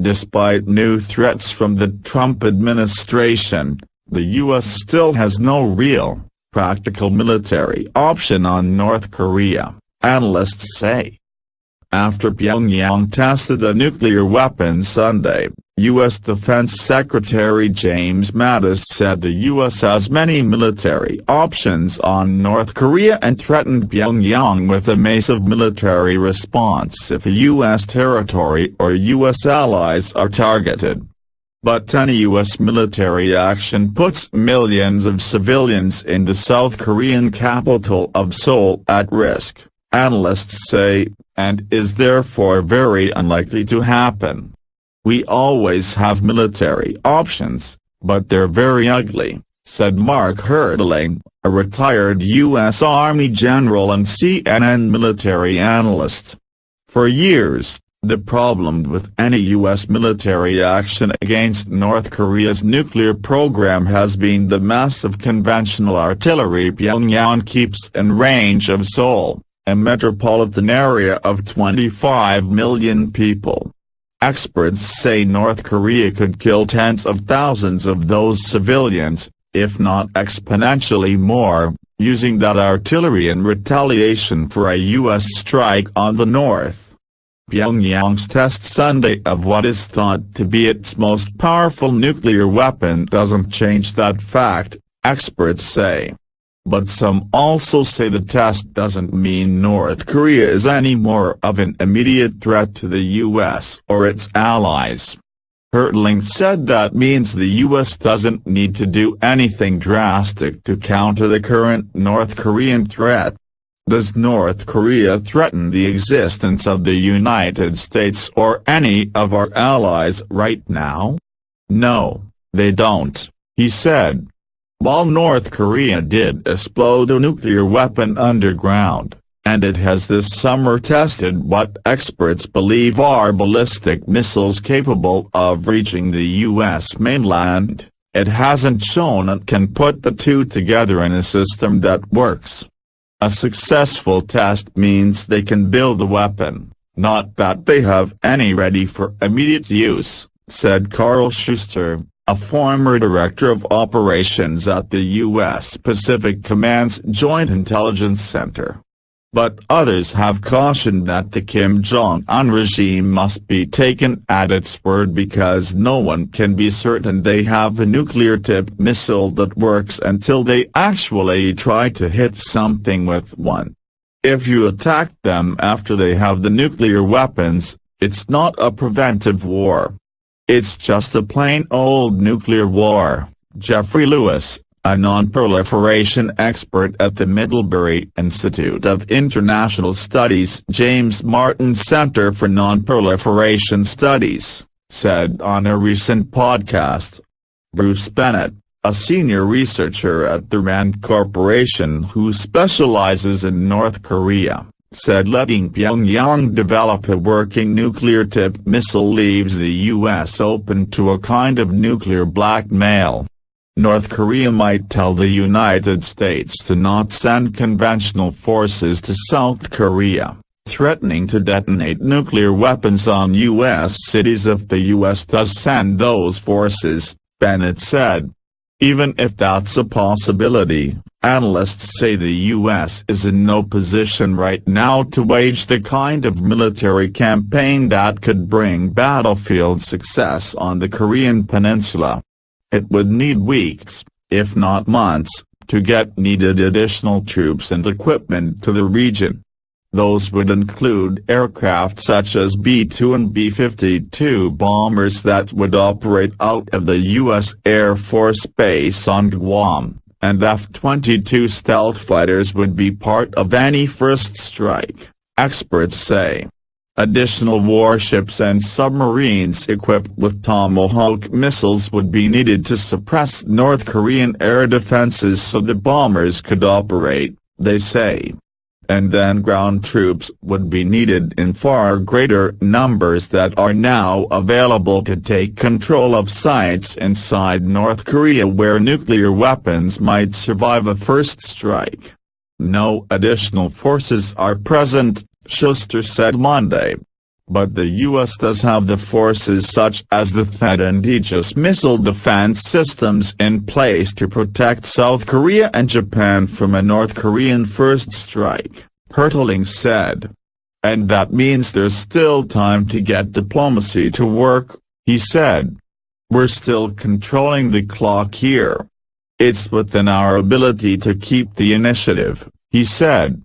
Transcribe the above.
Despite new threats from the Trump administration, the U.S. still has no real, practical military option on North Korea, analysts say. After Pyongyang tested a nuclear weapon Sunday, U.S. Defense Secretary James Mattis said the U.S. has many military options on North Korea and threatened Pyongyang with a massive military response if a U.S. territory or U.S. allies are targeted. But any U.S. military action puts millions of civilians in the South Korean capital of Seoul at risk, analysts say, and is therefore very unlikely to happen. We always have military options, but they're very ugly, said Mark Hertling, a retired U.S. Army general and CNN military analyst. For years, the problem with any U.S. military action against North Korea's nuclear program has been the massive conventional artillery Pyongyang keeps in range of Seoul, a metropolitan area of 25 million people. Experts say North Korea could kill tens of thousands of those civilians, if not exponentially more, using that artillery in retaliation for a U.S. strike on the north. Pyongyang's test Sunday of what is thought to be its most powerful nuclear weapon doesn't change that fact, experts say. But some also say the test doesn't mean North Korea is any more of an immediate threat to the U.S. or its allies. Hertling said that means the U.S. doesn't need to do anything drastic to counter the current North Korean threat. Does North Korea threaten the existence of the United States or any of our allies right now? No, they don't, he said. While North Korea did explode a nuclear weapon underground, and it has this summer tested what experts believe are ballistic missiles capable of reaching the U.S. mainland, it hasn't shown it can put the two together in a system that works. A successful test means they can build a weapon, not that they have any ready for immediate use, said Carl Schuster, a former director of operations at the U.S. Pacific Command's Joint Intelligence Center. But others have cautioned that the Kim Jong-un regime must be taken at its word because no one can be certain they have a nuclear-tipped missile that works until they actually try to hit something with one. If you attack them after they have the nuclear weapons, it's not a preventive war. It's just a plain old nuclear war. Jeffrey Lewis, a non-proliferation expert at the Middlebury Institute of International Studies' James Martin Center for Non-Proliferation Studies, said on a recent podcast. Bruce Bennett, a senior researcher at the RAND Corporation who specializes in North Korea, said letting Pyongyang develop a working nuclear-tipped missile leaves the U.S. open to a kind of nuclear blackmail. North Korea might tell the United States to not send conventional forces to South Korea, threatening to detonate nuclear weapons on U.S. cities if the U.S. does send those forces, Bennett said. Even if that's a possibility, analysts say the U.S. is in no position right now to wage the kind of military campaign that could bring battlefield success on the Korean peninsula. It would need weeks, if not months, to get needed additional troops and equipment to the region. Those would include aircraft such as B-2 and B-52 bombers that would operate out of the U.S. Air Force Base on Guam, and F-22 stealth fighters would be part of any first strike, experts say. Additional warships and submarines equipped with Tomahawk missiles would be needed to suppress North Korean air defenses so the bombers could operate, they say. And then ground troops would be needed in far greater numbers that are now available to take control of sites inside North Korea where nuclear weapons might survive a first strike. No additional forces are present, Schuster said Monday. but the U.S. does have the forces such as the THAAD and Aegis missile defense systems in place to protect South Korea and Japan from a North Korean first strike, Hertling said. And that means there's still time to get diplomacy to work, he said. We're still controlling the clock here. It's within our ability to keep the initiative, he said.